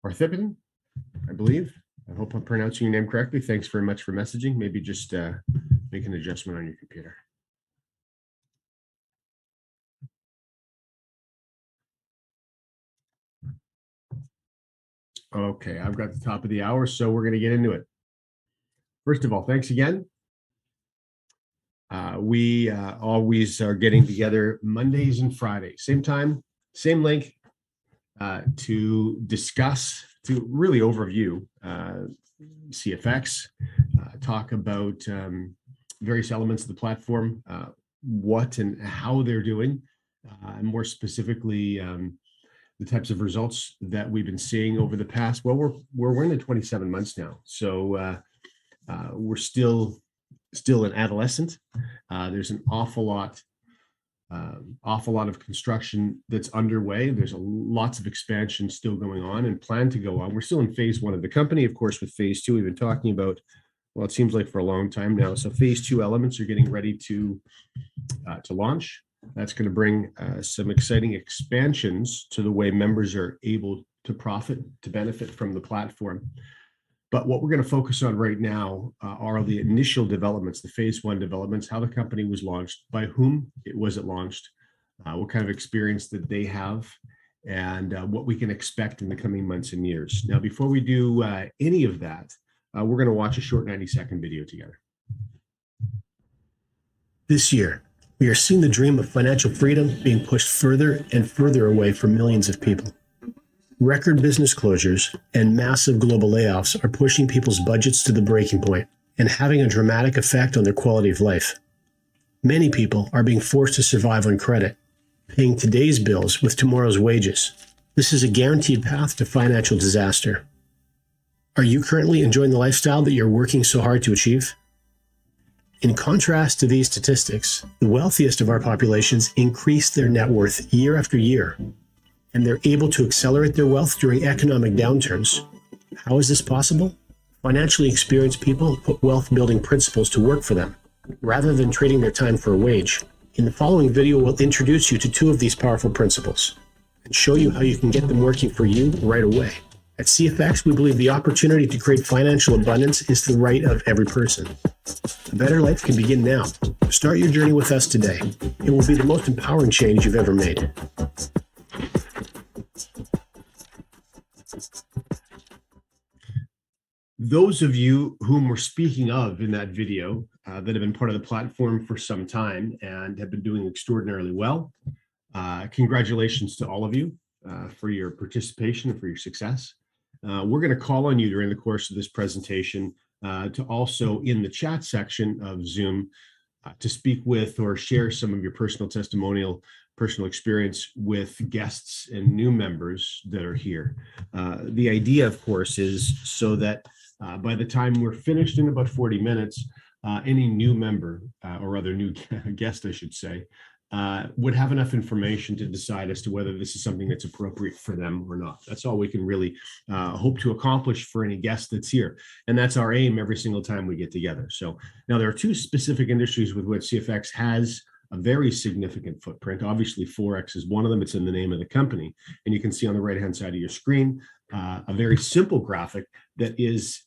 Parthipin, I believe. I hope I'm pronouncing your name correctly. Thanks very much for messaging. Maybe just make an adjustment on your computer. Okay, I've got the top of the hour, so we're going to get into it. First of all, thanks again. We always are getting together Mondays and Fridays, same time, same link, to discuss, to really overview CFX, talk about various elements of the platform, what and how they're doing, and more specifically, the types of results that we've been seeing over the past. Well, we're into 27 months now, so we're still an adolescent. There's an awful lot of construction that's underway. There's lots of expansion still going on and planned to go on. We're still in phase one of the company, of course. With phase two, we've been talking about, well, it seems like for a long time now. So phase two elements are getting ready to launch. That's going to bring some exciting expansions to the way members are able to profit, to benefit from the platform. But what we're going to focus on right now are the initial developments, the phase one developments, how the company was launched, by whom it was launched, what kind of experience that they have, and what we can expect in the coming months and years. Now, before we do any of that, we're going to watch a short 90-second video together. This year, we are seeing the dream of financial freedom being pushed further and further away from millions of people. Record business closures and massive global layoffs are pushing people's budgets to the breaking point and having a dramatic effect on their quality of life. Many people are being forced to survive on credit, paying today's bills with tomorrow's wages. This is a guaranteed path to financial disaster. Are you currently enjoying the lifestyle that you're working so hard to achieve? In contrast to these statistics, the wealthiest of our populations increase their net worth year after year, and they're able to accelerate their wealth during economic downturns. How is this possible? Financially experienced people put wealth-building principles to work for them, rather than trading their time for a wage. In the following video, we'll introduce you to two of these powerful principles and show you how you can get them working for you right away. At CFX, we believe the opportunity to create financial abundance is the right of every person. A better life can begin now. Start your journey with us today. It will be the most empowering change you've ever made. Those of you whom we're speaking of in that video that have been part of the platform for some time and have been doing extraordinarily well, congratulations to all of you for your participation and for your success. We're going to call on you during the course of this presentation to also, in the chat section of Zoom, to speak with or share some of your personal testimonial, personal experience with guests and new members that are here. The idea, of course, is so that by the time we're finished in about 40 minutes, any new member or other new guest, I should say, would have enough information to decide as to whether this is something that's appropriate for them or not. That's all we can really hope to accomplish for any guest that's here. And that's our aim every single time we get together. So now there are two specific industries with which CFX has a very significant footprint. Obviously, Forex is one of them. It's in the name of the company. And you can see on the right-hand side of your screen a very simple graphic that is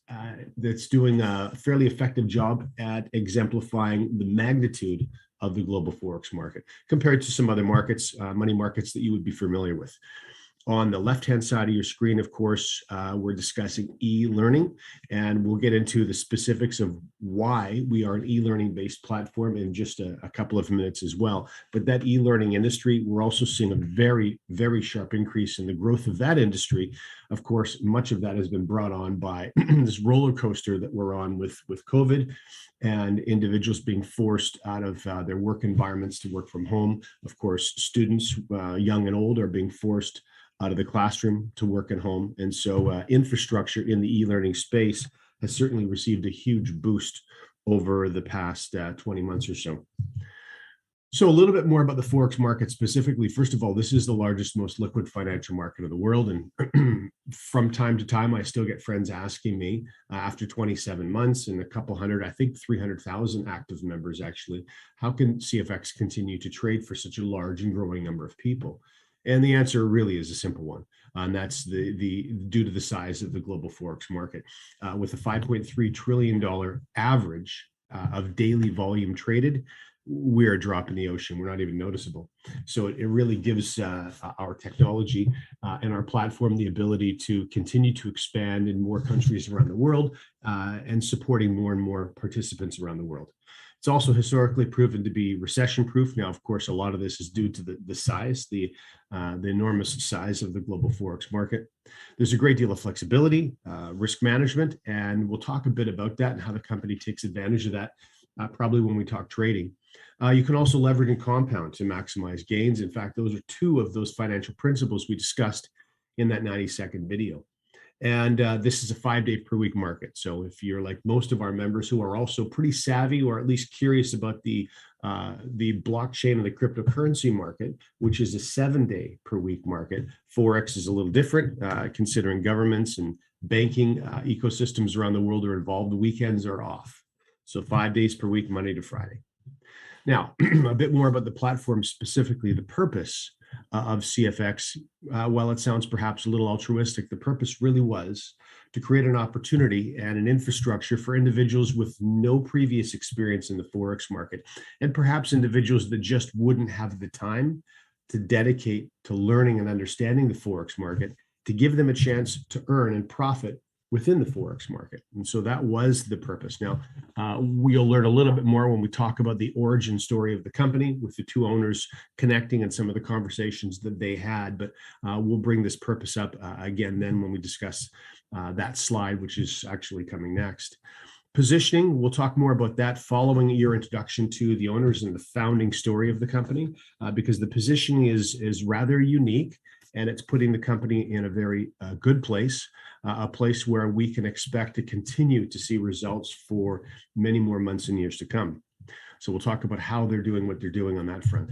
that's doing a fairly effective job at exemplifying the magnitude of the global Forex market compared to some other markets, money markets that you would be familiar with. On the left-hand side of your screen, of course, we're discussing e-learning, and we'll get into the specifics of why we are an e-learning based platform in just a couple of minutes as well. But that e-learning industry, we're also seeing a very, very sharp increase in the growth of that industry. Of course, much of that has been brought on by this roller coaster that we're on with COVID and individuals being forced out of their work environments to work from home. Of course, students, young and old, are being forced out of the classroom to work at home. And so infrastructure in the e-learning space has certainly received a huge boost over the past 20 months or so. So a little bit more about the Forex market specifically. First of all, this is the largest, most liquid financial market of the world. And from time to time, I still get friends asking me after 27 months and a couple hundred, I think 300,000 active members actually, how can CFX continue to trade for such a large and growing number of people? And the answer really is a simple one. And that's the due to the size of the global Forex market. With a $5.3 trillion average of daily volume traded, we're a drop in the ocean. We're not even noticeable. So it really gives our technology and our platform the ability to continue to expand in more countries around the world and supporting more and more participants around the world. It's also historically proven to be recession proof. Now, of course, a lot of this is due to the size, the enormous size of the global Forex market. There's a great deal of flexibility, risk management, and we'll talk a bit about that and how the company takes advantage of that probably when we talk trading. You can also leverage and compound to maximize gains. In fact, those are two of those financial principles we discussed in that 90-second video. And this is a 5-day per week market. So if you're like most of our members who are also pretty savvy or at least curious about the blockchain and the cryptocurrency market, which is a 7-day per week market, Forex is a little different, considering governments and banking ecosystems around the world are involved. The weekends are off. So 5 days per week, Monday to Friday. Now, a bit more about the platform specifically, the purpose of CFX. While it sounds perhaps a little altruistic, the purpose really was to create an opportunity and an infrastructure for individuals with no previous experience in the Forex market, and perhaps individuals that just wouldn't have the time to dedicate to learning and understanding the Forex market, to give them a chance to earn and profit within the Forex market. And so that was the purpose. Now, we'll learn a little bit more when we talk about the origin story of the company with the two owners connecting and some of the conversations that they had, but we'll bring this purpose up again then when we discuss that slide, which is actually coming next. Positioning, we'll talk more about that following your introduction to the owners and the founding story of the company, because the positioning is rather unique, and it's putting the company in a very good place, a place where we can expect to continue to see results for many more months and years to come. So we'll talk about how they're doing what they're doing on that front.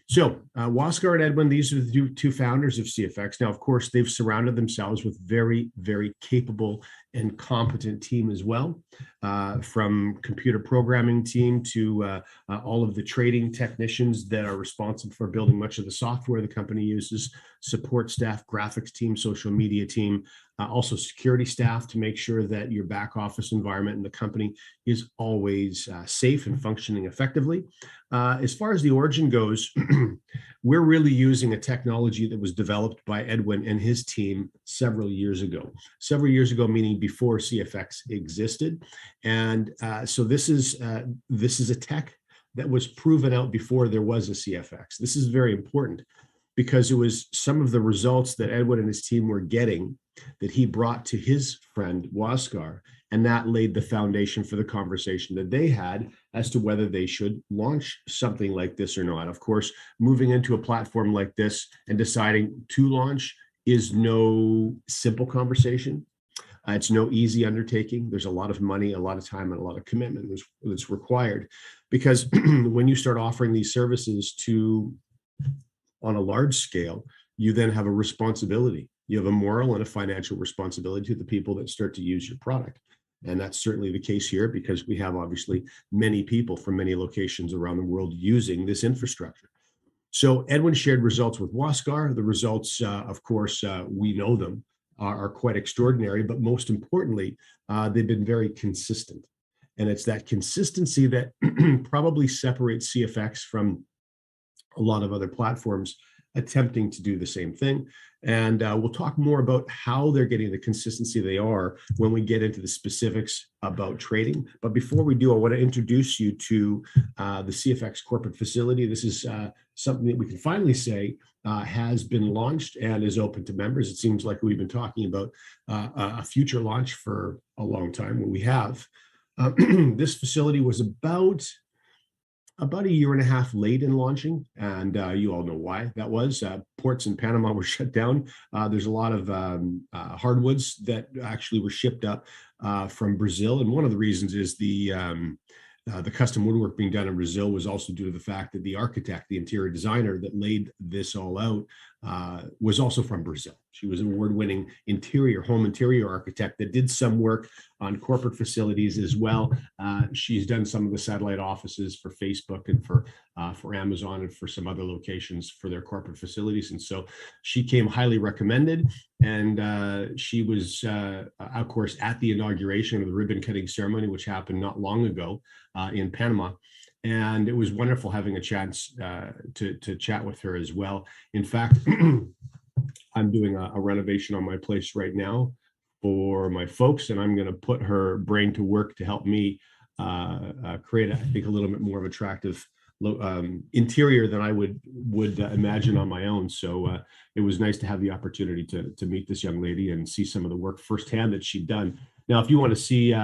So Waskar and Edwin, these are the two founders of CFX. Now, of course, they've surrounded themselves with very, very capable and competent team as well, from computer programming team to all of the trading technicians that are responsible for building much of the software the company uses, support staff, graphics team, social media team, also security staff to make sure that your back office environment in the company is always safe and functioning effectively. As far as the origin goes, we're really using a technology that was developed by Edwin and his team several years ago, meaning before CFX existed. And so this is a tech that was proven out before there was a CFX. This is very important because it was some of the results that Edwin and his team were getting that he brought to his friend Waskar, and that laid the foundation for the conversation that they had as to whether they should launch something like this or not. Of course, moving into a platform like this and deciding to launch is no simple conversation. It's no easy undertaking. There's a lot of money, a lot of time, and a lot of commitment that's required, because when you start offering these services on a large scale, you then have a responsibility. You have a moral and a financial responsibility to the people that start to use your product. And that's certainly the case here, because we have obviously many people from many locations around the world using this infrastructure. So Edwin shared results with Waskar. The results, of course, we know them, are quite extraordinary, but most importantly, they've been very consistent. And it's that consistency that probably separates CFX from a lot of other platforms attempting to do the same thing. And we'll talk more about how they're getting the consistency they are when we get into the specifics about trading. But before we do, I want to introduce you to the CFX corporate facility. This is something that we can finally say has been launched and is open to members. It seems like we've been talking about a future launch for a long time. What we have, this facility was about a year and a half late in launching, and you all know why that was. Ports in Panama were shut down. There's a lot of hardwoods that actually were shipped up from Brazil, and one of the reasons is the custom woodwork being done in Brazil was also due to the fact that the architect, the interior designer that laid this all out, was also from Brazil. She was an award-winning home interior architect that did some work on corporate facilities as well. She's done some of the satellite offices for Facebook and for Amazon and for some other locations for their corporate facilities. And so she came highly recommended. And she was, of course, at the inauguration of the ribbon cutting ceremony, which happened not long ago in Panama. And it was wonderful having a chance to chat with her as well. In fact, I'm doing a renovation on my place right now for my folks, and I'm going to put her brain to work to help me create, I think, a little bit more of attractive interior than I would imagine on my own. So it was nice to have the opportunity to meet this young lady and see some of the work firsthand that she'd done. Now, if you want to see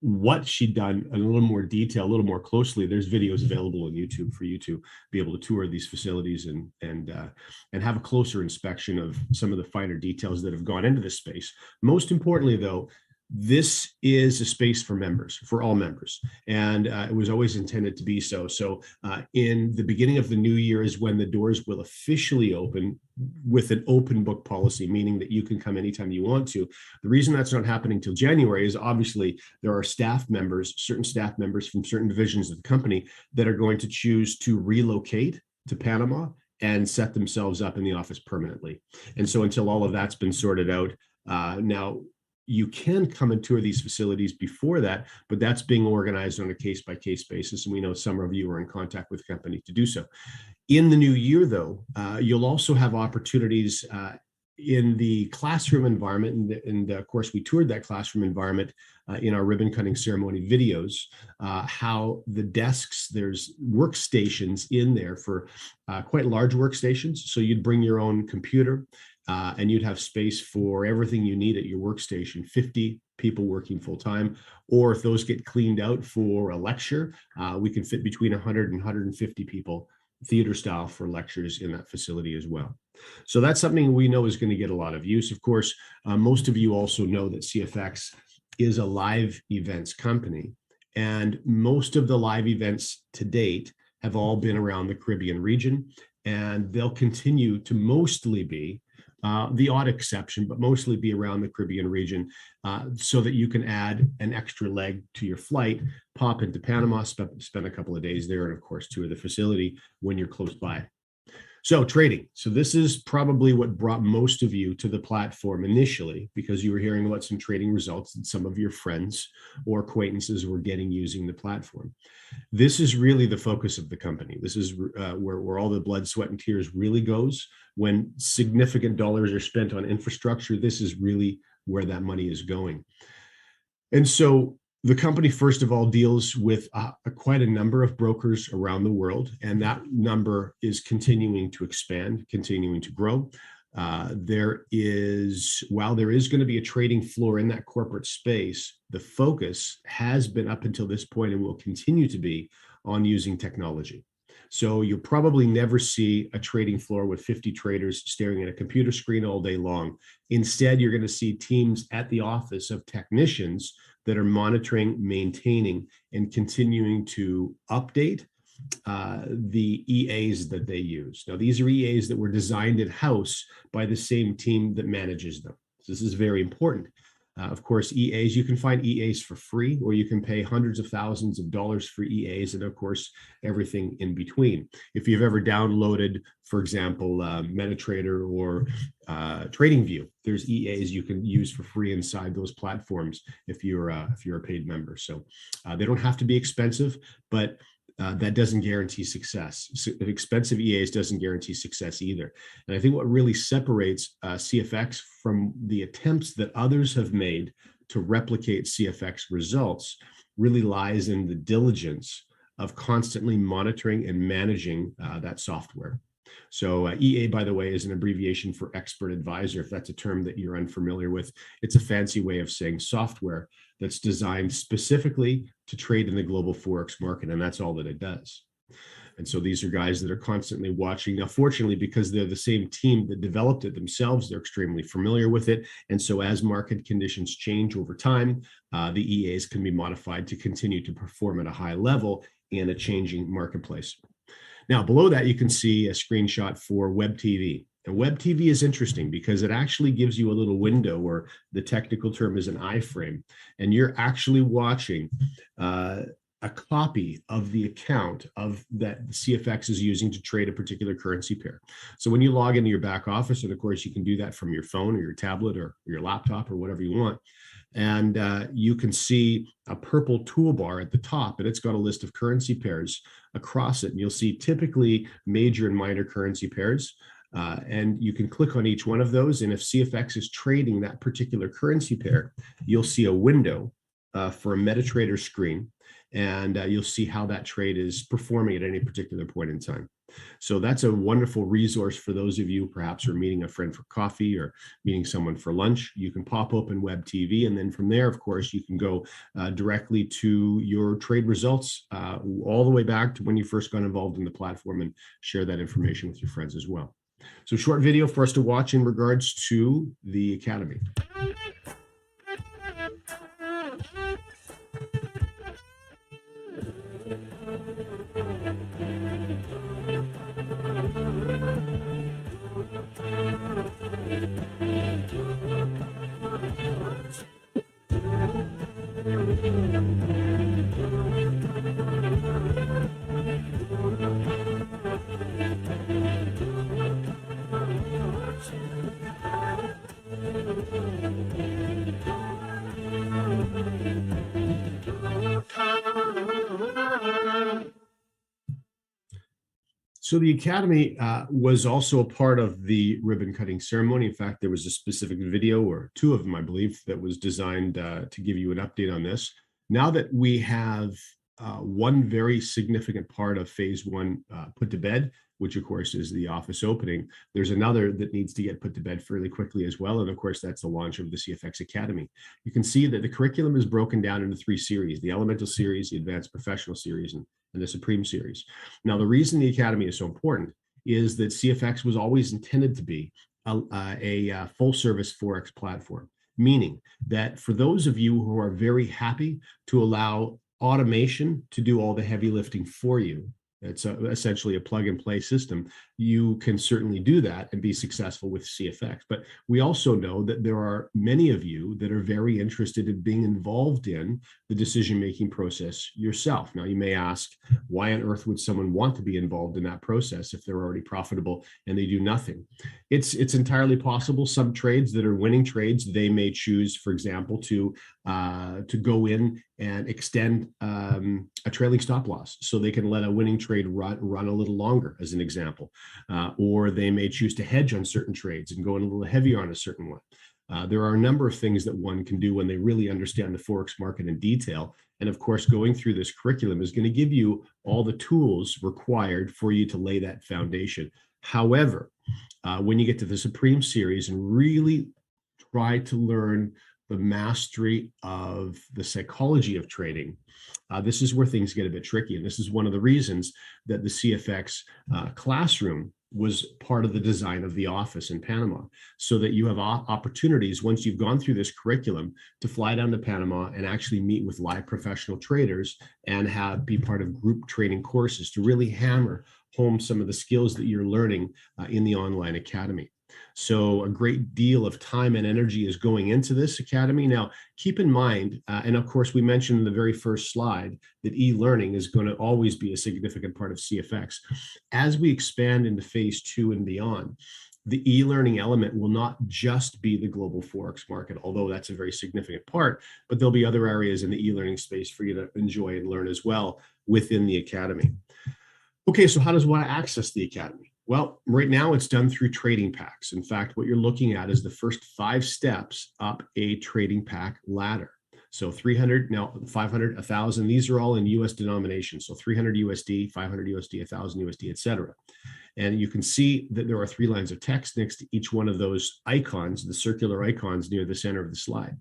what she'd done in a little more detail, a little more closely, there's videos available on YouTube for you to be able to tour these facilities and have a closer inspection of some of the finer details that have gone into this space. Most importantly, though, this is a space for members, for all members, and it was always intended to be so. So in the beginning of the new year is when the doors will officially open with an open book policy, meaning that you can come anytime you want to. The reason that's not happening till January is obviously there are certain staff members from certain divisions of the company that are going to choose to relocate to Panama and set themselves up in the office permanently. And so until all of that's been sorted out, now you can come and tour these facilities before that, but that's being organized on a case-by-case basis. And we know some of you are in contact with the company to do so. In the new year, though, you'll also have opportunities in the classroom environment. And of course, we toured that classroom environment in our ribbon cutting ceremony videos, how the desks, there's workstations in there for quite large workstations. So you'd bring your own computer, and you'd have space for everything you need at your workstation, 50 people working full time. Or if those get cleaned out for a lecture, we can fit between 100 and 150 people, theater style, for lectures in that facility as well. So that's something we know is going to get a lot of use. Of course, most of you also know that CFX is a live events company, and most of the live events to date have all been around the Caribbean region, and they'll continue to mostly be the odd exception, but mostly be around the Caribbean region, so that you can add an extra leg to your flight, pop into Panama, spend a couple of days there, and of course, tour the facility when you're close by. So trading. So this is probably what brought most of you to the platform initially, because you were hearing about some trading results that some of your friends or acquaintances were getting using the platform. This is really the focus of the company. This is where all the blood, sweat, and tears really goes. When significant dollars are spent on infrastructure, this is really where that money is going. And so the company, first of all, deals with quite a number of brokers around the world, and that number is continuing to expand, continuing to grow. While there is going to be a trading floor in that corporate space, the focus has been up until this point and will continue to be on using technology. So you'll probably never see a trading floor with 50 traders staring at a computer screen all day long. Instead, you're going to see teams at the office of technicians that are monitoring, maintaining, and continuing to update the EAs that they use. Now, these are EAs that were designed in-house by the same team that manages them. So this is very important. Of course, EAs, you can find EAs for free, or you can pay hundreds of thousands of dollars for EAs, and of course, everything in between. If you've ever downloaded, for example, MetaTrader or TradingView, there's EAs you can use for free inside those platforms if you're a paid member. So they don't have to be expensive, but that doesn't guarantee success. So expensive EAs doesn't guarantee success either. And I think what really separates CFX from the attempts that others have made to replicate CFX results really lies in the diligence of constantly monitoring and managing that software. So EA, by the way, is an abbreviation for expert advisor. If that's a term that you're unfamiliar with, it's a fancy way of saying software that's designed specifically to trade in the global Forex market, and that's all that it does. And so these are guys that are constantly watching. Now, fortunately, because they're the same team that developed it themselves, they're extremely familiar with it. And so as market conditions change over time, the EAs can be modified to continue to perform at a high level in a changing marketplace. Now, below that, you can see a screenshot for Web TV. And web TV is interesting because it actually gives you a little window, or the technical term is an iframe, and you're actually watching a copy of the account of that CFX is using to trade a particular currency pair. So when you log into your back office, and of course you can do that from your phone or your tablet or your laptop or whatever you want, and you can see a purple toolbar at the top, and it's got a list of currency pairs across it. And you'll see typically major and minor currency pairs. And you can click on each one of those. And if CFX is trading that particular currency pair, you'll see a window for a MetaTrader screen, and you'll see how that trade is performing at any particular point in time. So that's a wonderful resource for those of you perhaps who are meeting a friend for coffee or meeting someone for lunch. You can pop open web TV, and then from there, of course, you can go directly to your trade results all the way back to when you first got involved in the platform, and share that information with your friends as well. So short video for us to watch in regards to the Academy. So the Academy was also a part of the ribbon cutting ceremony. In fact, there was a specific video, or two of them, I believe, that was designed to give you an update on this. Now that we have one very significant part of phase one put to bed, which of course is the office opening, there's another that needs to get put to bed fairly quickly as well. And of course, that's the launch of the CFX Academy. You can see that the curriculum is broken down into 3 series: the Elemental series, the Advanced Professional series, and the Supreme series. Now, the reason the Academy is so important is that CFX was always intended to be a full service Forex platform, meaning that for those of you who are very happy to allow automation to do all the heavy lifting for you, it's essentially a plug and play system, you can certainly do that and be successful with CFX. But we also know that there are many of you that are very interested in being involved in the decision-making process yourself. Now, you may ask, why on earth would someone want to be involved in that process if they're already profitable and they do nothing? It's entirely possible. Some trades that are winning trades, they may choose, for example, to go in and extend a trailing stop loss so they can let a winning trade run a little longer, as an example. Or they may choose to hedge on certain trades and go in a little heavier on a certain one. There are a number of things that one can do when they really understand the Forex market in detail. And of course, going through this curriculum is going to give you all the tools required for you to lay that foundation. However, when you get to the Supreme series and really try to learn the mastery of the psychology of trading, this is where things get a bit tricky. And this is one of the reasons that the CFX classroom was part of the design of the office in Panama, so that you have opportunities once you've gone through this curriculum to fly down to Panama and actually meet with live professional traders and be part of group training courses to really hammer home some of the skills that you're learning in the online academy. So a great deal of time and energy is going into this academy. Now, keep in mind, and of course, we mentioned in the very first slide that e-learning is going to always be a significant part of CFX. As we expand into phase 2 and beyond, the e-learning element will not just be the global Forex market, although that's a very significant part, but there'll be other areas in the e-learning space for you to enjoy and learn as well within the academy. Okay, so how does one access the academy? Well, right now it's done through trading packs. In fact, what you're looking at is the first 5 steps up a trading pack ladder. So 300, now 500, 1,000, these are all in US denominations. So 300 USD, 500 USD, 1,000 USD, etc. And you can see that there are 3 lines of text next to each one of those icons, the circular icons near the center of the slide.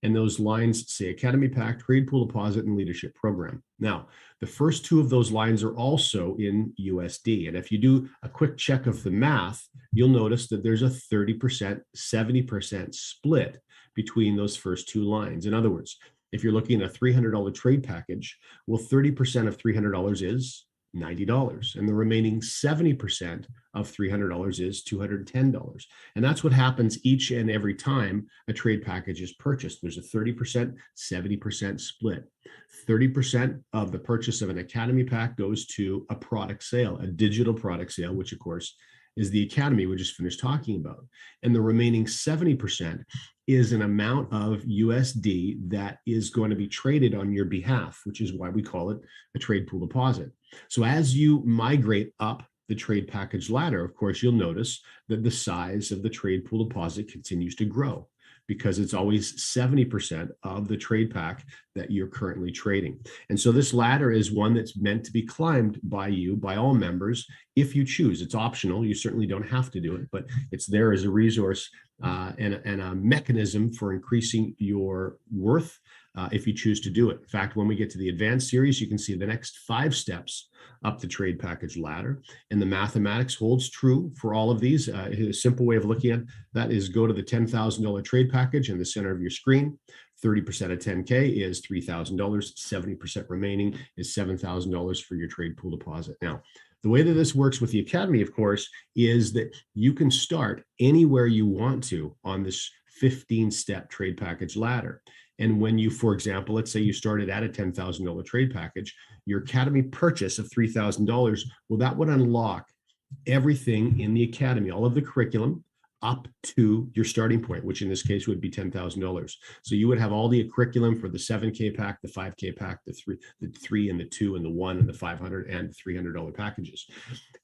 And those lines say Academy Pack, Trade Pool Deposit, and Leadership Program. Now, the first 2 of those lines are also in USD. And if you do a quick check of the math, you'll notice that there's a 30%, 70% split between those first 2 lines. In other words, if you're looking at a $300 trade package, well, 30% of $300 is $90. And the remaining 70% of $300 is $210. And that's what happens each and every time a trade package is purchased. There's a 30%, 70% split. 30% of the purchase of an Academy pack goes to a product sale, a digital product sale, which of course is the Academy we just finished talking about. And the remaining 70% is an amount of USD that is going to be traded on your behalf, which is why we call it a trade pool deposit. So as you migrate up the trade package ladder, of course, you'll notice that the size of the trade pool deposit continues to grow, because it's always 70% of the trade pack that you're currently trading. And so this ladder is one that's meant to be climbed by you, by all members, if you choose. It's optional. You certainly don't have to do it, but it's there as a resource and a mechanism for increasing your worth if you choose to do it. In fact, when we get to the advanced series, you can see the next 5 steps up the trade package ladder. And the mathematics holds true for all of these. A simple way of looking at that is go to the $10,000 trade package in the center of your screen. 30% of 10K is $3,000. 70% remaining is $7,000 for your trade pool deposit. Now, the way that this works with the Academy, of course, is that you can start anywhere you want to on this 15-step trade package ladder. And when you, for example, let's say you started at a $10,000 trade package, your Academy purchase of $3,000, well, that would unlock everything in the Academy, all of the curriculum up to your starting point, which in this case would be $10,000. So you would have all the curriculum for the 7K pack, the 5K pack, the three and the 2 and the 1 and the $500 and $300 packages.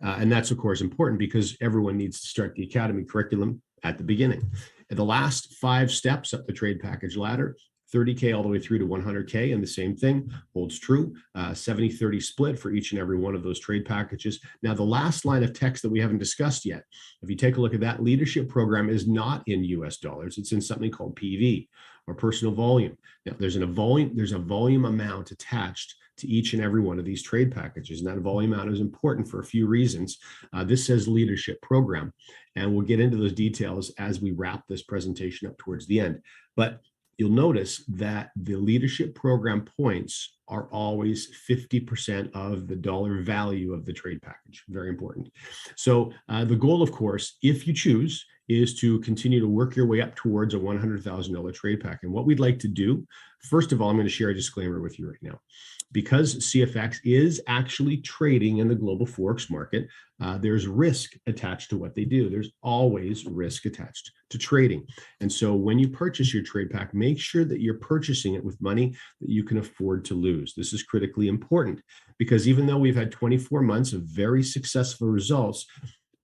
And that's, of course, important because everyone needs to start the Academy curriculum at the beginning. And the last 5 steps up the trade package ladder, 30K all the way through to 100K, and the same thing holds true, 70-30 split for each and every one of those trade packages. Now, the last line of text that we haven't discussed yet, if you take a look at that, leadership program is not in US dollars. It's in something called PV, or personal volume. Now, there's a volume amount attached to each and every one of these trade packages, and that volume amount is important for a few reasons. This says leadership program, and we'll get into those details as we wrap this presentation up towards the end. But you'll notice that the leadership program points are always 50% of the dollar value of the trade package. Very important. So the goal, of course, if you choose, is to continue to work your way up towards a $100,000 trade pack. And what we'd like to do, first of all, I'm going to share a disclaimer with you right now. Because CFX is actually trading in the global Forex market, there's risk attached to what they do. There's always risk attached to trading. And so when you purchase your trade pack, make sure that you're purchasing it with money that you can afford to lose. This is critically important because even though we've had 24 months of very successful results,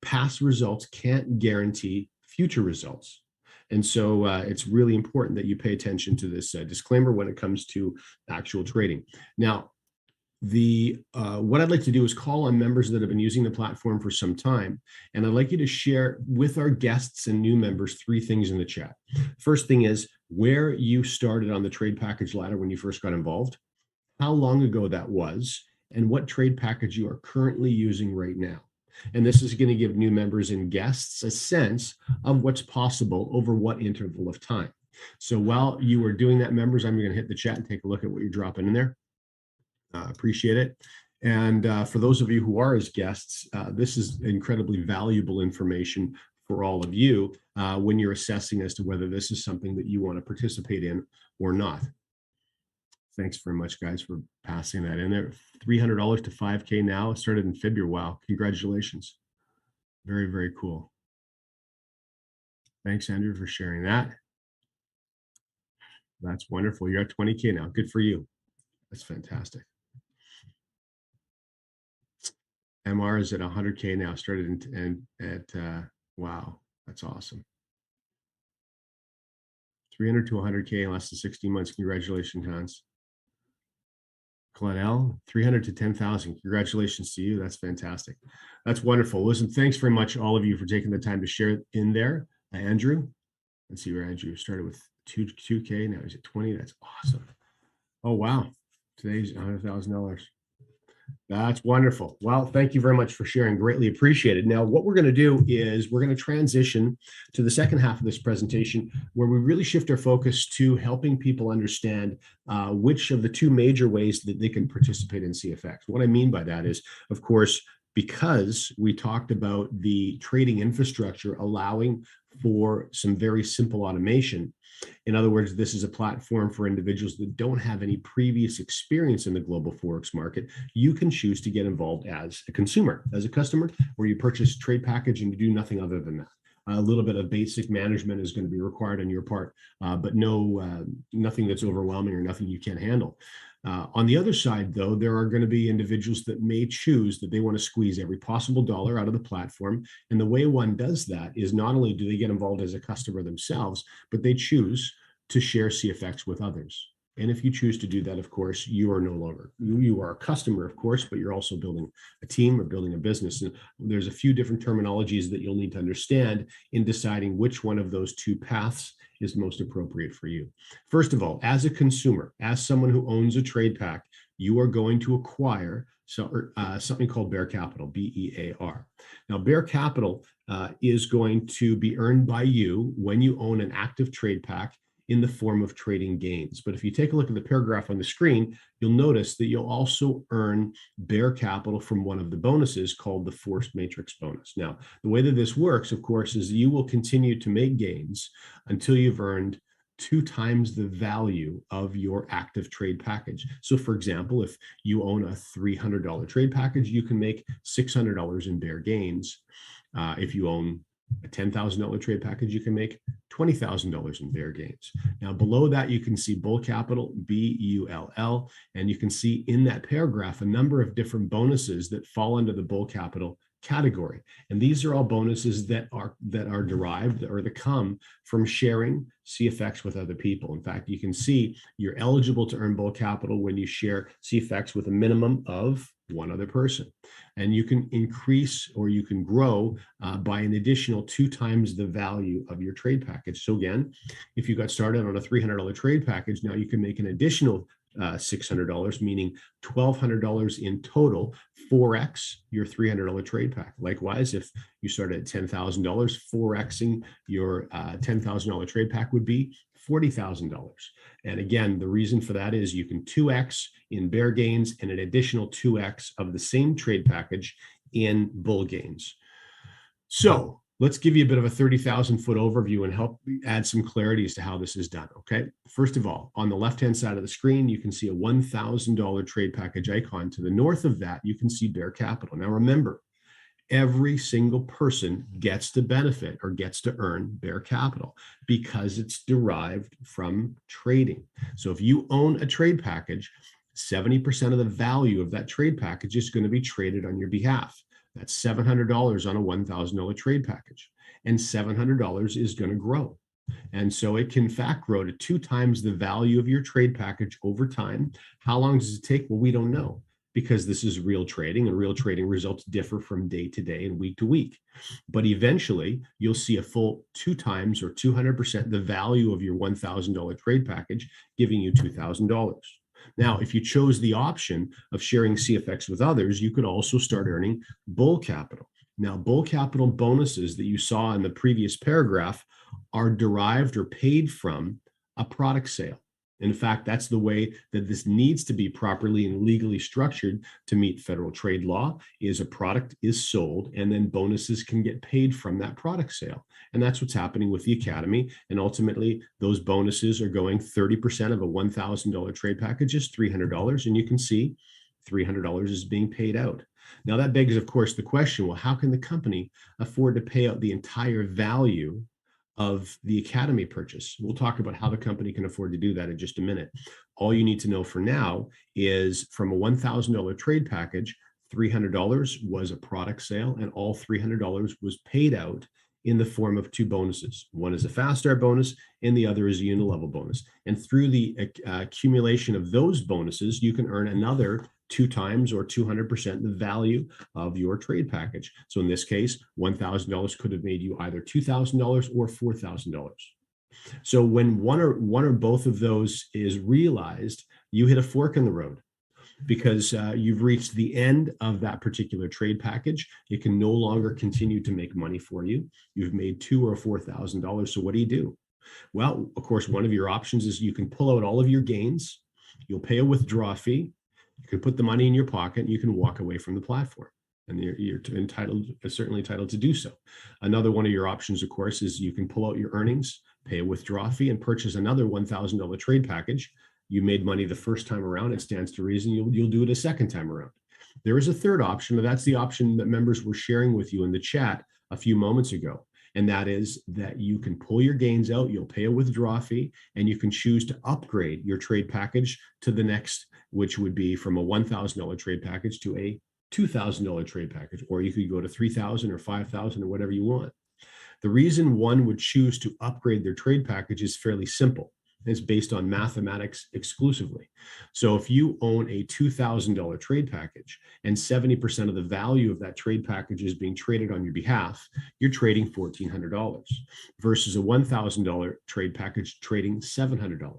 past results can't guarantee future results. And so it's really important that you pay attention to this disclaimer when it comes to actual trading. Now, what I'd like to do is call on members that have been using the platform for some time, and I'd like you to share with our guests and new members 3 things in the chat. First thing is where you started on the trade package ladder when you first got involved, how long ago that was, and what trade package you are currently using right now. And this is going to give new members and guests a sense of what's possible over what interval of time. So while you are doing that, members, I'm going to hit the chat and take a look at what you're dropping in there. Appreciate it. And for those of you who are as guests, this is incredibly valuable information for all of you when you're assessing as to whether this is something that you want to participate in or not. Thanks very much, guys, for passing that in there. $300 to 5K now. It started in February. Wow. Congratulations. Very, very cool. Thanks, Andrew, for sharing that. That's wonderful. You're at 20K now. Good for you. That's fantastic. MR is at 100K now. Started wow. That's awesome. 300 to 100K in less than 16 months. Congratulations, Hans. Claudel, 300 to 10,000. Congratulations to you. That's fantastic. That's wonderful. Listen, thanks very much, all of you, for taking the time to share in there. Andrew, let's see where Andrew started with 2K. Now he's at 20. That's awesome. Oh, wow. Today's $100,000. That's wonderful. Well, thank you very much for sharing. Greatly appreciated. Now, what we're going to do is we're going to transition to the second half of this presentation, where we really shift our focus to helping people understand which of the 2 major ways that they can participate in CFX. What I mean by that is, of course, because we talked about the trading infrastructure allowing for some very simple automation. In other words, this is a platform for individuals that don't have any previous experience in the global Forex market. You can choose to get involved as a consumer, as a customer, where you purchase a trade package and you do nothing other than that. A little bit of basic management is going to be required on your part, but nothing that's overwhelming or nothing you can't handle. On the other side, though, there are going to be individuals that may choose that they want to squeeze every possible dollar out of the platform. And the way one does that is not only do they get involved as a customer themselves, but they choose to share CFX with others. And if you choose to do that, of course, you are no longer, you are a customer, of course, but you're also building a team or building a business. And there's a few different terminologies that you'll need to understand in deciding which one of those two paths is most appropriate for you. First of all, as a consumer, as someone who owns a trade pack, you are going to acquire something called Bear Capital, BEAR. Now, Bear Capital is going to be earned by you when you own an active trade pack in the form of trading gains. But if you take a look at the paragraph on the screen, you'll notice that you'll also earn Bear Capital from one of the bonuses called the Force Matrix bonus. Now, the way that this works, of course, is you will continue to make gains until you've earned 2 times the value of your active trade package. So for example, if you own a $300 trade package, you can make $600 in Bear gains. If you own a $10,000 trade package, you can make $20,000 in Bear gains. Now, below that, you can see Bull Capital, BULL, and you can see in that paragraph a number of different bonuses that fall under the Bull Capital category. And these are all bonuses that are derived or that come from sharing CFX with other people. In fact, you can see you're eligible to earn Bull Capital when you share CFX with a minimum of one other person. And you can increase or you can grow by an additional 2 times the value of your trade package. So again, if you got started on a $300 trade package, now you can make an additional $600, meaning $1,200 in total, 4x your $300 trade pack. Likewise, if you started at $10,000, 4xing your $10,000 trade pack would be $40,000. And again, the reason for that is you can 2x in Bear gains and an additional 2x of the same trade package in Bull gains. So let's give you a bit of a 30,000-foot overview and help add some clarity as to how this is done, okay? First of all, on the left-hand side of the screen, you can see a $1,000 trade package icon. To the north of that, you can see Bear Capital. Now remember, every single person gets to benefit or gets to earn Bear Capital because it's derived from trading. So if you own a trade package, 70% of the value of that trade package is going to be traded on your behalf. That's $700 on a $1,000 trade package, and $700 is going to grow. And so it can in fact grow to 2 times the value of your trade package over time. How long does it take? Well, we don't know, because this is real trading, and real trading results differ from day to day and week to week. But eventually you'll see a full 2 times or 200% the value of your $1,000 trade package, giving you $2,000. Now, if you chose the option of sharing CFX with others, you could also start earning Bull Capital. Now, Bull Capital bonuses that you saw in the previous paragraph are derived or paid from a product sale. In fact, that's the way that this needs to be properly and legally structured to meet federal trade law, is a product is sold and then bonuses can get paid from that product sale. And that's what's happening with the Academy. And ultimately, those bonuses are going 30% of a $1,000 trade package is $300. And you can see $300 is being paid out. Now that begs, of course, the question, well, how can the company afford to pay out the entire value of the Academy purchase? We'll talk about how the company can afford to do that in just a minute. All you need to know for now is from a $1,000 trade package, $300 was a product sale, and all $300 was paid out in the form of 2 bonuses. One is a fast start bonus and the other is a unilevel bonus. And through the accumulation of those bonuses, you can earn another 2 times or 200% the value of your trade package. So in this case, $1,000 could have made you either $2,000 or $4,000. So when one or both of those is realized, you hit a fork in the road, because you've reached the end of that particular trade package. It can no longer continue to make money for you. You've made $2,000 or $4,000. So what do? Well, of course, one of your options is you can pull out all of your gains. You'll pay a withdrawal fee. You can put the money in your pocket and you can walk away from the platform. and you're certainly entitled to do so. Another one of your options, of course, is you can pull out your earnings, pay a withdrawal fee, and purchase another $1,000 trade package. You made money the first time around. It stands to reason you'll do it a second time around. There is a third option, and that's the option that members were sharing with you in the chat a few moments ago. And that is that you can pull your gains out, you'll pay a withdrawal fee, and you can choose to upgrade your trade package to the next, which would be from a $1,000 trade package to a $2,000 trade package, or you could go to $3,000 or $5,000 or whatever you want. The reason one would choose to upgrade their trade package is fairly simple. It's based on mathematics exclusively. So if you own a $2,000 trade package and 70% of the value of that trade package is being traded on your behalf, you're trading $1,400 versus a $1,000 trade package trading $700.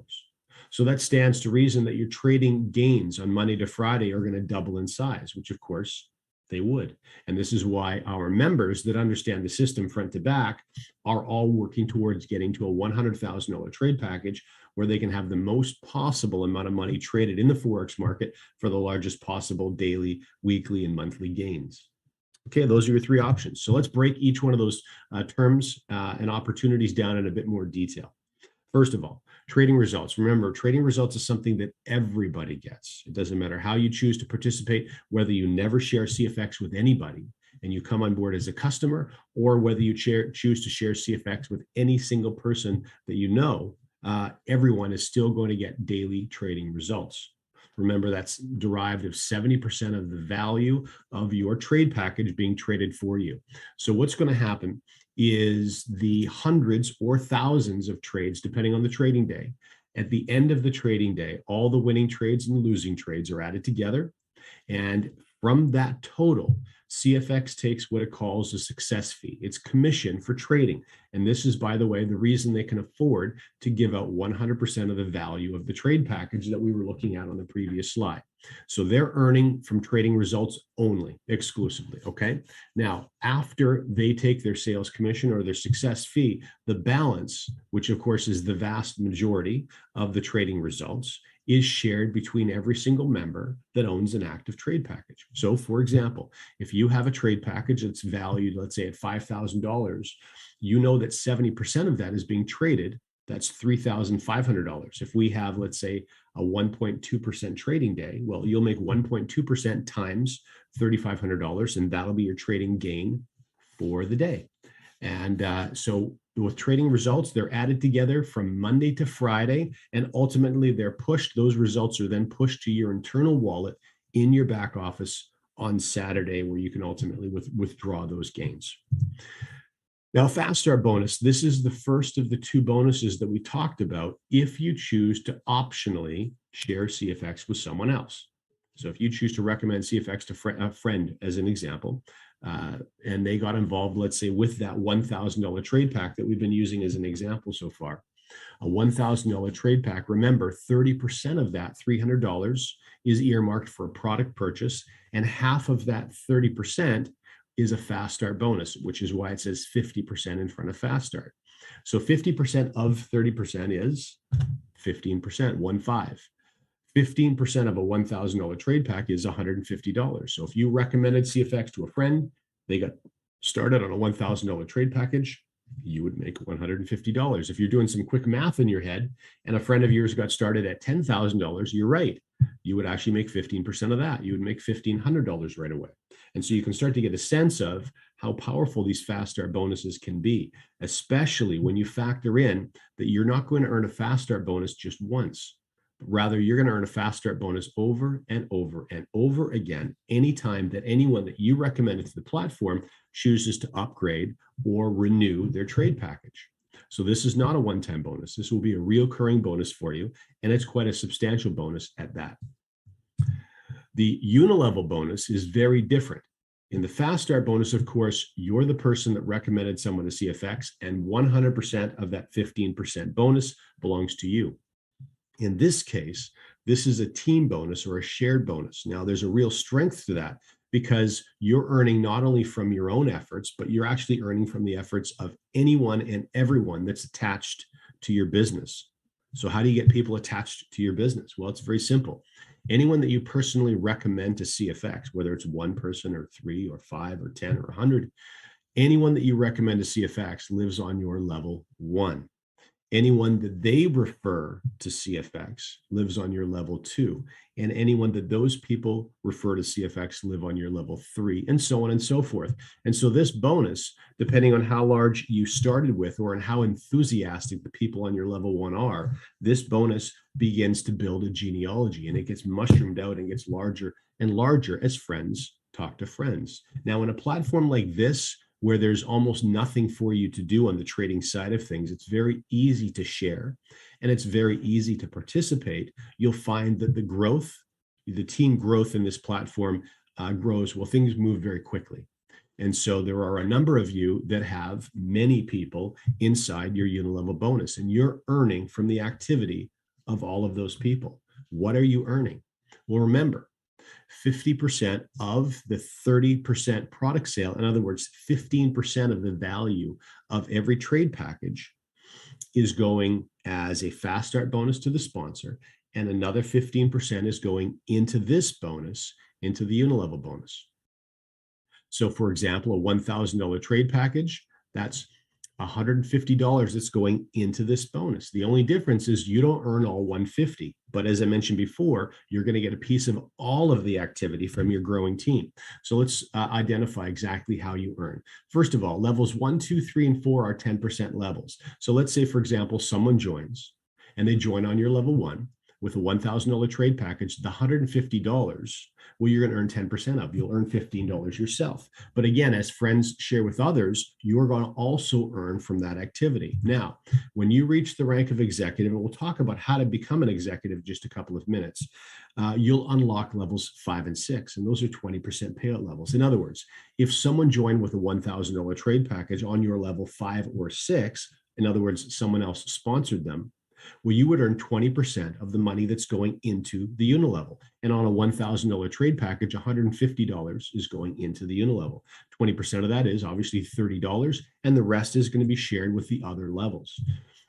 So that stands to reason that your trading gains on Monday to Friday are going to double in size, which of course they would. And this is why our members that understand the system front to back are all working towards getting to a $100,000 trade package where they can have the most possible amount of money traded in the Forex market for the largest possible daily, weekly, and monthly gains. Okay, those are your three options. So let's break each one of those terms and opportunities down in a bit more detail. First of all, trading results. Remember, trading results is something that everybody gets. It doesn't matter how you choose to participate, whether you never share CFX with anybody and you come on board as a customer, or whether you choose to share CFX with any single person that you know, everyone is still going to get daily trading results. Remember, that's derived of 70% of the value of your trade package being traded for you. So what's going to happen is the hundreds or thousands of trades, depending on the trading day. At the end of the trading day, all the winning trades and the losing trades are added together. And from that total, CFX takes what it calls a success fee. It's commission for trading. And this is, by the way, the reason they can afford to give out 100% of the value of the trade package that we were looking at on the previous slide. So they're earning from trading results only, exclusively, okay? Now, after they take their sales commission or their success fee, the balance, which of course is the vast majority of the trading results, is shared between every single member that owns an active trade package. So for example, if you have a trade package that's valued, let's say at $5,000, you know that 70% of that is being traded. That's $3,500. If we have, let's say, a 1.2% trading day, well, you'll make 1.2% times $3,500, and that'll be your trading gain for the day. And so with trading results, they're added together from Monday to Friday, and ultimately those results are then pushed to your internal wallet in your back office on Saturday, where you can ultimately withdraw those gains. Now, Fast Start bonus, this is the first of the two bonuses that we talked about if you choose to optionally share CFX with someone else. So if you choose to recommend CFX to a friend, as an example, and they got involved, let's say, with that $1,000 trade pack that we've been using as an example so far, a $1,000 trade pack, remember, 30% of that, $300, is earmarked for a product purchase, and half of that 30% is a Fast Start bonus, which is why it says 50% in front of Fast Start. So 50% of 30% is 15%, 1-5. 15% of a $1,000 trade pack is $150. So if you recommended CFX to a friend, they got started on a $1,000 trade package, you would make $150. If you're doing some quick math in your head and a friend of yours got started at $10,000, you're right. You would actually make 15% of that. You would make $1,500 right away. And so you can start to get a sense of how powerful these Fast Start bonuses can be, especially when you factor in that you're not going to earn a Fast Start bonus just once. Rather, you're going to earn a Fast Start bonus over and over and over again, anytime that anyone that you recommended to the platform chooses to upgrade or renew their trade package. So this is not a one-time bonus. This will be a recurring bonus for you, and it's quite a substantial bonus at that. The unilevel bonus is very different. In the Fast Start bonus, of course, you're the person that recommended someone to CFX, and 100% of that 15% bonus belongs to you. In this case, this is a team bonus or a shared bonus. Now, there's a real strength to that because you're earning not only from your own efforts, but you're actually earning from the efforts of anyone and everyone that's attached to your business. So how do you get people attached to your business? Well, it's very simple. Anyone that you personally recommend to CFX, whether it's one person or three or five or 10 or 100, anyone that you recommend to CFX lives on your level 1. Anyone that they refer to CFX lives on your level 2. And anyone that those people refer to CFX live on your level 3, and so on and so forth. And so this bonus, depending on how large you started with or on how enthusiastic the people on your level 1 are, this bonus begins to build a genealogy, and it gets mushroomed out and gets larger and larger as friends talk to friends. Now, in a platform like this, where there's almost nothing for you to do on the trading side of things, it's very easy to share and it's very easy to participate. You'll find that the growth, the team growth in this platform grows. Well, things move very quickly. And so there are a number of you that have many people inside your Unilevel bonus, and you're earning from the activity of all of those people. What are you earning? Well, remember, 50% of the 30% product sale, in other words, 15% of the value of every trade package, is going as a fast start bonus to the sponsor, and another 15% is going into this bonus, into the Unilevel bonus. So for example, a $1,000 trade package, that's $150 that's going into this bonus. The only difference is you don't earn all 150, but as I mentioned before, you're going to get a piece of all of the activity from your growing team. So let's identify exactly how you earn. First of all, levels 1, 2, 3, and 4 are 10% levels. So let's say, for example, someone joins and they join on your level 1 with a $1,000 trade package, the $150, well, you're going to earn 10% of. You'll earn $15 yourself. But again, as friends share with others, you're going to also earn from that activity. Now, when you reach the rank of executive, and we'll talk about how to become an executive in just a couple of minutes, you'll unlock levels 5 and 6, and those are 20% payout levels. In other words, if someone joined with a $1,000 trade package on your level 5 or 6, in other words, someone else sponsored them, well, you would earn 20% of the money that's going into the Unilevel. And on a $1,000 trade package, $150 is going into the Unilevel. 20% of that is obviously $30, and the rest is going to be shared with the other levels.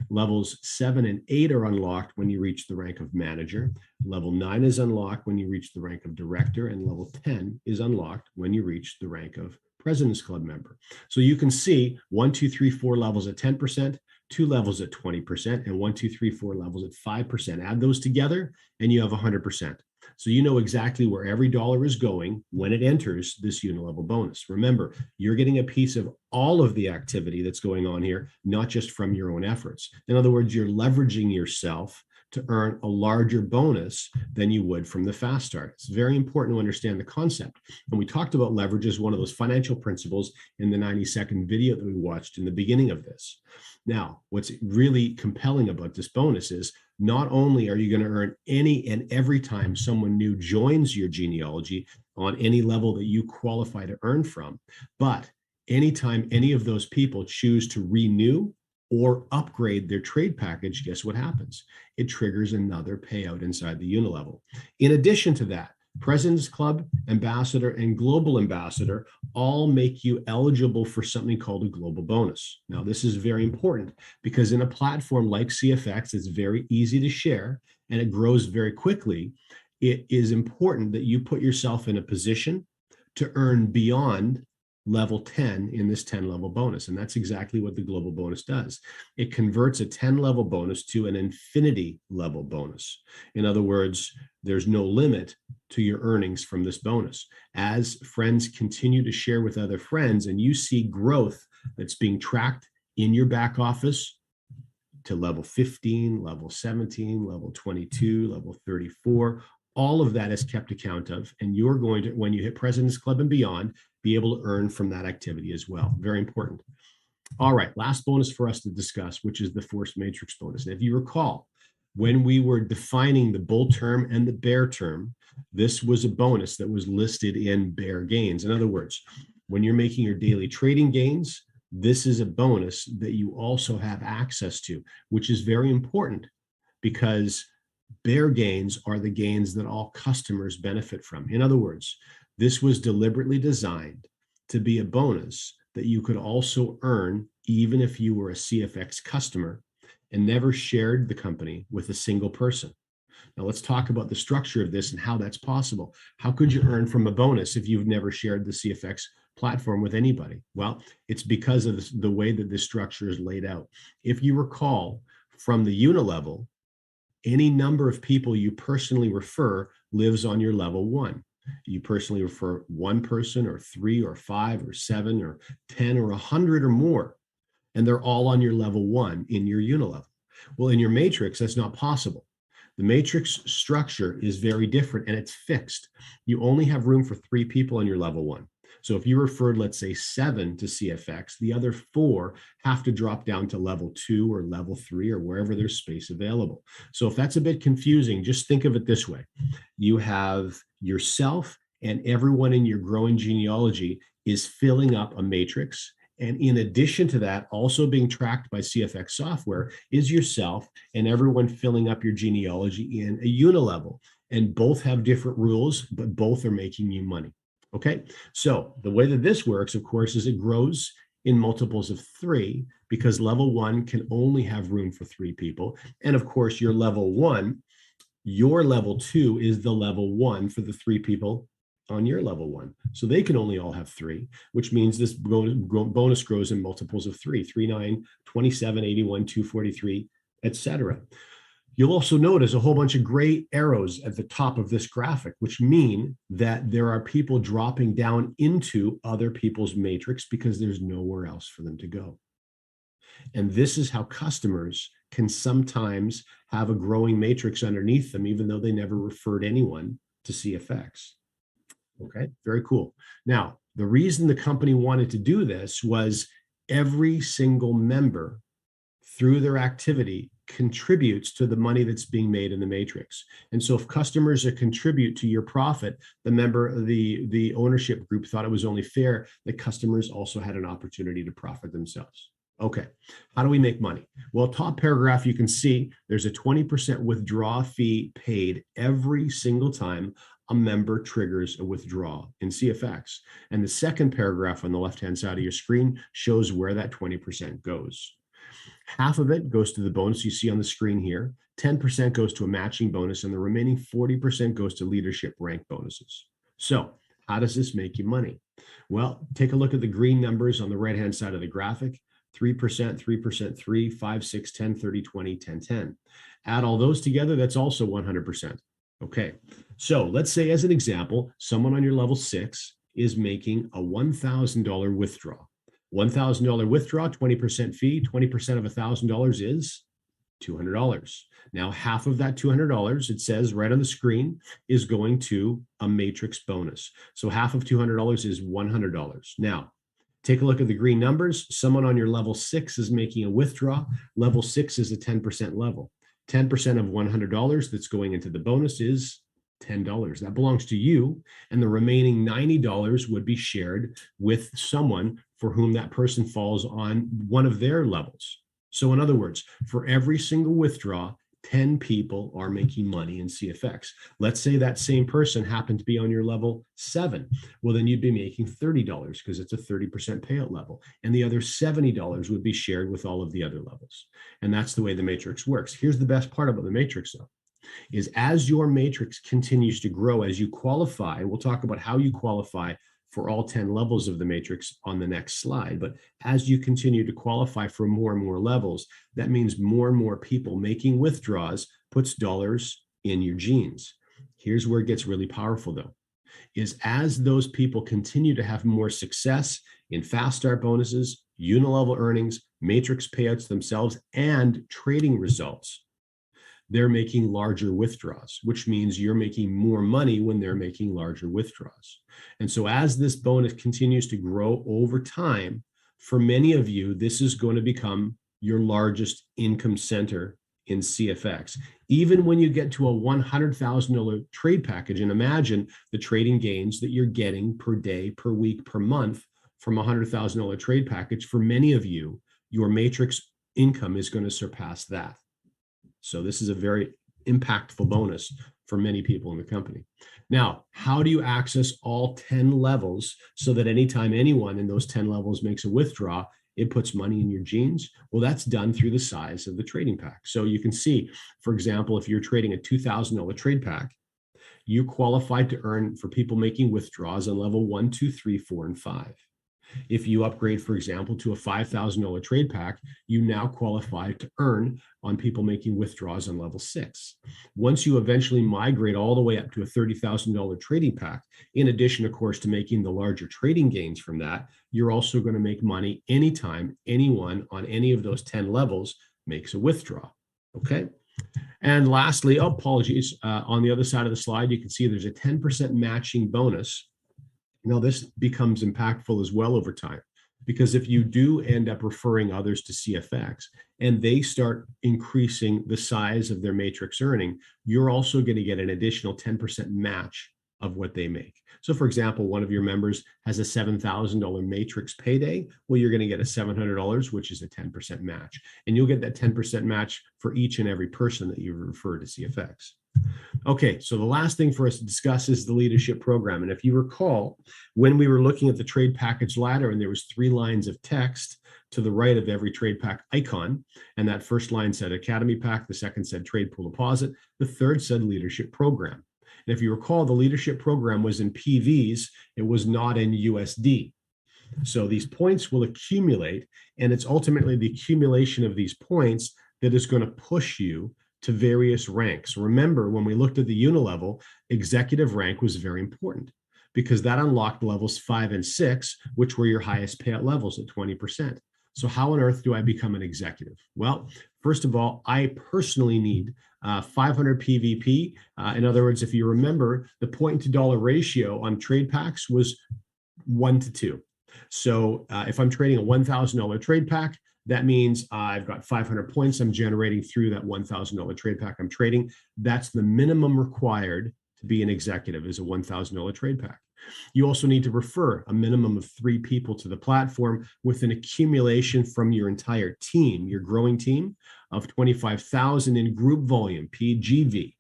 Levels 7 and 8 are unlocked when you reach the rank of manager. Level 9 is unlocked when you reach the rank of director, and level 10 is unlocked when you reach the rank of President's Club member. So you can see 1, 2, 3, 4 levels at 10%, 2 levels at 20%, and 1, 2, 3, 4 levels at 5%. Add those together and you have 100%. So you know exactly where every dollar is going when it enters this Unilevel bonus. Remember, you're getting a piece of all of the activity that's going on here, not just from your own efforts. In other words, you're leveraging yourself to earn a larger bonus than you would from the fast start. It's very important to understand the concept. And we talked about leverage as one of those financial principles in the 90-second video that we watched in the beginning of this. Now, what's really compelling about this bonus is not only are you going to earn any and every time someone new joins your genealogy on any level that you qualify to earn from, but anytime any of those people choose to renew or upgrade their trade package, guess what happens? It triggers another payout inside the Unilevel. In addition to that, President's Club, Ambassador, and Global Ambassador all make you eligible for something called a global bonus. Now, this is very important because in a platform like CFX, it's very easy to share and it grows very quickly. It is important that you put yourself in a position to earn beyond level 10 in this 10 level bonus. And that's exactly what the global bonus does. It converts a 10 level bonus to an infinity level bonus. In other words, there's no limit to your earnings from this bonus. As friends continue to share with other friends and you see growth that's being tracked in your back office to level 15, level 17, level 22, level 34, all of that is kept account of, and you're going to, when you hit President's Club and beyond, be able to earn from that activity as well. Very important. All right, last bonus for us to discuss, which is the force matrix bonus. And if you recall, when we were defining the bull term and the bear term, this was a bonus that was listed in bear gains. In other words, when you're making your daily trading gains, this is a bonus that you also have access to, which is very important because bear gains are the gains that all customers benefit from. In other words, this was deliberately designed to be a bonus that you could also earn even if you were a CFX customer and never shared the company with a single person. Now let's talk about the structure of this and how that's possible. How could you earn from a bonus if you've never shared the CFX platform with anybody? Well, it's because of the way that this structure is laid out. If you recall from the unilevel, any number of people you personally refer lives on your level 1. You personally refer one person or 3 or 5 or 7 or 10 or 100 or more, and they're all on your level 1 in your unilevel. Well, in your matrix, that's not possible. The matrix structure is very different and it's fixed. You only have room for 3 people on your level 1. So if you referred, let's say 7 to CFX, the other 4 have to drop down to level 2 or level 3 or wherever there's space available. So if that's a bit confusing, just think of it this way. You have yourself and everyone in your growing genealogy is filling up a matrix. And in addition to that, also being tracked by CFX software is yourself and everyone filling up your genealogy in a unilevel. And both have different rules, but both are making you money. Okay, so the way that this works, of course, is it grows in multiples of 3 because level 1 can only have room for 3 people. And of course, your level 1, your level 2 is the level 1 for the 3 people on your level 1. So they can only all have 3, which means this bonus grows in multiples of 3, 3, 9, 27, 81, 243, etc. You'll also notice a whole bunch of gray arrows at the top of this graphic, which mean that there are people dropping down into other people's matrix because there's nowhere else for them to go. And this is how customers can sometimes have a growing matrix underneath them, even though they never referred anyone to CFX. Okay, very cool. Now, the reason the company wanted to do this was every single member through their activity contributes to the money that's being made in the matrix. And so if customers contribute to your profit, the ownership group thought it was only fair that customers also had an opportunity to profit themselves. Okay, how do we make money? Well, top paragraph, you can see there's a 20% withdrawal fee paid every single time a member triggers a withdrawal in CFX. And the second paragraph on the left-hand side of your screen shows where that 20% goes. Half of it goes to the bonus you see on the screen here. 10% goes to a matching bonus, and the remaining 40% goes to leadership rank bonuses. So how does this make you money? Well, take a look at the green numbers on the right-hand side of the graphic. 3%, 3%, 3, 5, 6, 10, 30, 20, 10, 10. Add all those together, that's also 100%. Okay, so let's say as an example, someone on your level 6 is making a $1,000 withdrawal. $1,000 withdrawal, 20% fee, 20% of $1,000 is $200. Now, half of that $200, it says right on the screen, is going to a matrix bonus. So half of $200 is $100. Now, take a look at the green numbers. Someone on your level 6 is making a withdrawal. Level 6 is a 10% level. 10% of $100 that's going into the bonus is $10. That belongs to you. And the remaining $90 would be shared with someone for whom that person falls on one of their levels. So in other words, for every single withdrawal, 10 people are making money in CFX. Let's say that same person happened to be on your level 7. Well, then you'd be making $30 because it's a 30% payout level. And the other $70 would be shared with all of the other levels. And that's the way the matrix works. Here's the best part about the matrix, though, is as your matrix continues to grow, as you qualify, we'll talk about how you qualify for all 10 levels of the matrix on the next slide. But as you continue to qualify for more and more levels, that means more and more people making withdrawals puts dollars in your genes. Here's where it gets really powerful, though, is as those people continue to have more success in fast start bonuses, unilevel earnings, matrix payouts themselves, and trading results, they're making larger withdrawals, which means you're making more money when they're making larger withdrawals. And so as this bonus continues to grow over time, for many of you, this is going to become your largest income center in CFX. Even when you get to a $100,000 trade package, and imagine the trading gains that you're getting per day, per week, per month from a $100,000 trade package, for many of you, your matrix income is going to surpass that. So this is a very impactful bonus for many people in the company. Now, how do you access all 10 levels so that anytime anyone in those 10 levels makes a withdrawal, it puts money in your jeans. Well, that's done through the size of the trading pack. So you can see, for example, if you're trading a $2,000 trade pack, you qualified to earn for people making withdrawals on level 1, 2, 3, 4, and 5. If you upgrade, for example, to a $5,000 trade pack, you now qualify to earn on people making withdrawals on level 6. Once you eventually migrate all the way up to a $30,000 trading pack, in addition, of course, to making the larger trading gains from that, you're also going to make money anytime anyone on any of those 10 levels makes a withdrawal. Okay. And lastly, apologies, on the other side of the slide, you can see there's a 10% matching bonus. Now, this becomes impactful as well over time, because if you do end up referring others to CFX and they start increasing the size of their matrix earning, you're also going to get an additional 10% match of what they make. So, for example, one of your members has a $7,000 matrix payday. Well, you're going to get a $700, which is a 10% match. And you'll get that 10% match for each and every person that you refer to CFX. Okay, so the last thing for us to discuss is the leadership program. And if you recall, when we were looking at the trade package ladder and there was 3 lines of text to the right of every trade pack icon, and that first line said Academy Pack, the second said Trade Pool Deposit, the third said Leadership Program. And if you recall, the leadership program was in PVs, it was not in USD. So these points will accumulate, and it's ultimately the accumulation of these points that is going to push you to various ranks. Remember, when we looked at the unilevel, executive rank was very important because that unlocked levels 5 and 6, which were your highest payout levels at 20%. So how on earth do I become an executive? Well, first of all, I personally need 500 PVP. In other words, if you remember, the point to dollar ratio on trade packs was 1 to 2. So if I'm trading a $1,000 trade pack, that means I've got 500 points I'm generating through that $1,000 trade pack I'm trading. That's the minimum required to be an executive, is a $1,000 trade pack. You also need to refer a minimum of 3 people to the platform with an accumulation from your entire team, your growing team, of 25,000 in group volume, PGV.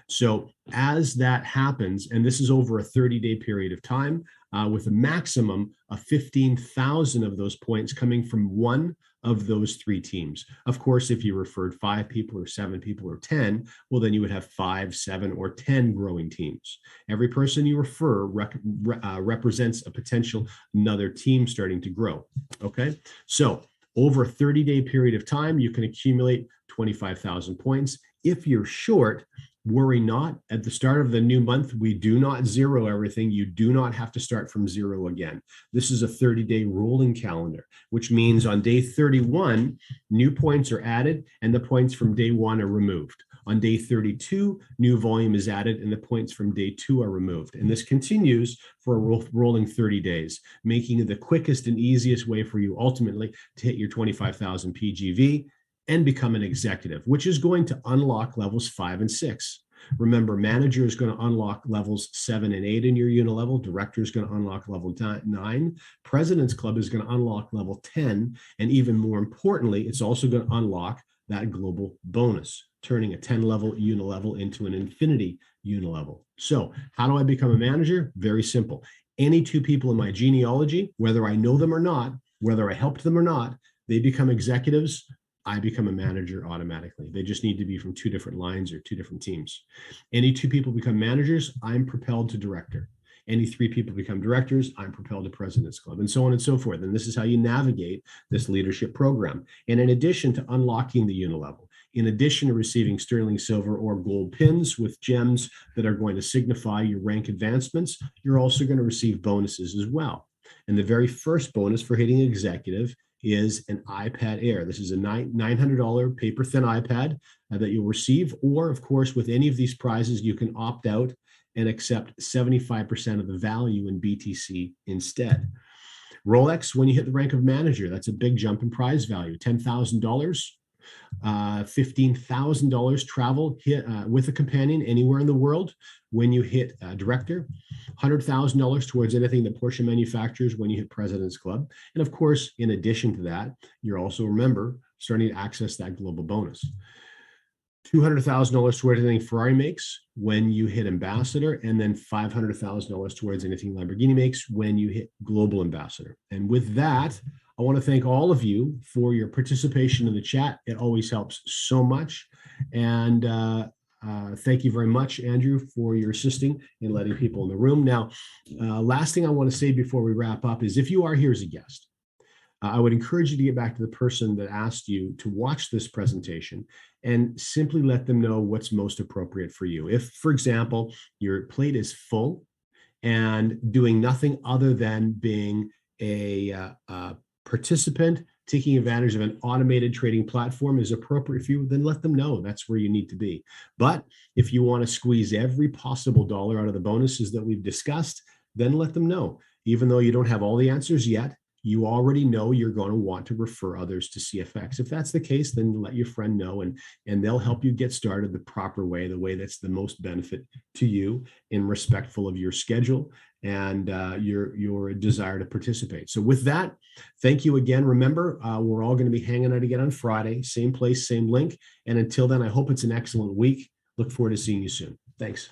So as that happens, and this is over a 30-day period of time, with a maximum of 15,000 of those points coming from one of those 3 teams. Of course, if you referred 5 people or 7 people or 10, well, then you would have 5, 7, or 10 growing teams. Every person you refer represents a potential another team starting to grow. Okay, so over a 30-day period of time, you can accumulate 25,000 points. If you're short, worry not. At the start of the new month, we do not zero everything. You do not have to start from zero again. This is a 30-day rolling calendar, which means on day 31, new points are added and the points from day 1 are removed. On day 32, new volume is added and the points from day 2 are removed. And this continues for a rolling 30 days, making it the quickest and easiest way for you ultimately to hit your 25,000 PGV and become an executive, which is going to unlock levels 5 and 6. Remember, manager is going to unlock levels 7 and 8 in your unilevel. Director is going to unlock level 9. President's Club is going to unlock level 10. And even more importantly, it's also going to unlock that global bonus, turning a 10-level unilevel into an infinity unilevel. So how do I become a manager? Very simple. Any 2 people in my genealogy, whether I know them or not, whether I helped them or not, they become executives. I become a manager automatically. They just need to be from 2 different lines or 2 different teams. Any 2 people become managers, I'm propelled to director. Any 3 people become directors, I'm propelled to President's Club, and so on and so forth. And this is how you navigate this leadership program. And in addition to unlocking the unilevel, in addition to receiving sterling silver or gold pins with gems that are going to signify your rank advancements, you're also going to receive bonuses as well. And the very first bonus for hitting executive is an iPad Air. This is a $900 paper thin iPad that you'll receive. Or, of course, with any of these prizes, you can opt out and accept 75% of the value in BTC instead. Rolex, when you hit the rank of manager, that's a big jump in prize value, $10,000. $15,000 travel with a companion anywhere in the world when you hit director, $100,000 towards anything that Porsche manufactures when you hit President's Club. And of course, in addition to that, you're also, remember, starting to access that global bonus. $200,000 towards anything Ferrari makes when you hit ambassador, and then $500,000 towards anything Lamborghini makes when you hit global ambassador. And with that, I want to thank all of you for your participation in the chat. It always helps so much. And thank you very much, Andrew, for your assisting in letting people in the room. Now, last thing I want to say before we wrap up is if you are here as a guest, I would encourage you to get back to the person that asked you to watch this presentation and simply let them know what's most appropriate for you. If, for example, your plate is full and doing nothing other than being a participant, taking advantage of an automated trading platform is appropriate for you, then let them know that's where you need to be. But if you want to squeeze every possible dollar out of the bonuses that we've discussed, then let them know. Even though you don't have all the answers yet, you already know you're going to want to refer others to CFX. If that's the case, then let your friend know, and they'll help you get started the proper way, the way that's the most benefit to you and respectful of your schedule and your desire to participate. So with that, thank you again. Remember, we're all going to be hanging out again on Friday, same place, same link. And until then, I hope it's an excellent week. Look forward to seeing you soon. Thanks.